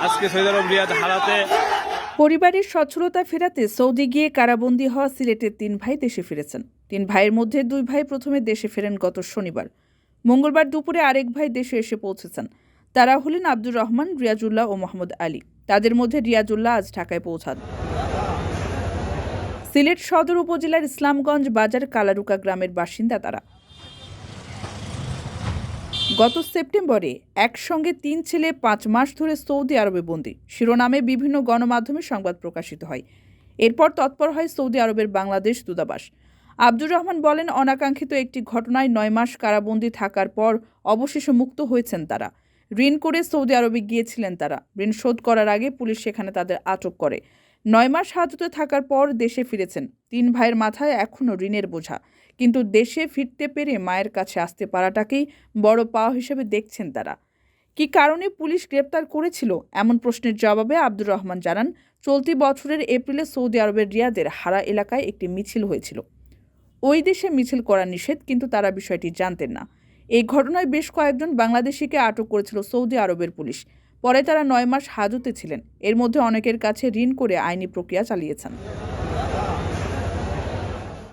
আজকে সৌদি আরব রিয়াদ হারাতে পরিবারের সচ্ছলতা ফেরাতে সৌদি গিয়ে কারাবন্দী হওয়া সিলেটের 3 ভাই দেশে ফিরেছেন। 3 ভাইয়ের মধ্যে 2 ভাই প্রথমে দেশে ফেরেন গত শনিবার। মঙ্গলবার দুপুরে আরেক ভাই দেশে এসে পৌঁছেছেন। তারা হলেন আব্দুর রহমান, রিয়াজুল্লাহ ও মোহাম্মদ আলী। তাদের মধ্যে রিয়াজুল্লাহ আজ ঢাকায় পৌঁছান। সিলেট সদর উপজেলার ইসলামগঞ্জ বাজার কালারুকা গ্রামের বাসিন্দা তারা। গত সেপ্টেম্বরে একসঙ্গে 3 ছেলে 5 মাস ধরে সৌদি আরবে বন্দী শিরোনামে বিভিন্ন গণমাধ্যমে সংবাদ প্রকাশিত হয়। এরপর তৎপর হয় সৌদি আরবের বাংলাদেশ দূতাবাস। আব্দুর রহমান বলেন, অনাকাঙ্ক্ষিত একটি ঘটনায় 9 মাস কারাবন্দী থাকার পর অবশেষে মুক্ত হয়েছেন তারা। ঋণ করে সৌদি আরবে গিয়েছিলেন তারা। ঋণ শোধ করার আগে পুলিশ সেখানে তাদের আটক করে। 9 মাস হাজতে থাকার পর দেশে ফিরেছেন। 3 ভাইয়ের মাথায় এখনও ঋণের বোঝা, কিন্তু দেশে ফিরতে পেরে মায়ের কাছে আসতে পারাটাকেই বড় পাওয়া হিসেবে দেখছেন তারা। কী কারণে পুলিশ গ্রেপ্তার করেছিল এমন প্রশ্নের জবাবে আব্দুর রহমান জানান, চলতি বছরের এপ্রিলে সৌদি আরবের রিয়াদের হারা এলাকায় একটি মিছিল হয়েছিল। ওই দেশে মিছিল করা নিষেধ, কিন্তু তারা বিষয়টি জানতেন না। এই ঘটনায় বেশ কয়েকজন বাংলাদেশিকে আটক করেছিল সৌদি আরবের পুলিশ। পরে তারা 9 মাস হাজতে ছিলেন। এর মধ্যে অনেকের কাছে ঋণ করে আইনি প্রক্রিয়া চালিয়েছেন।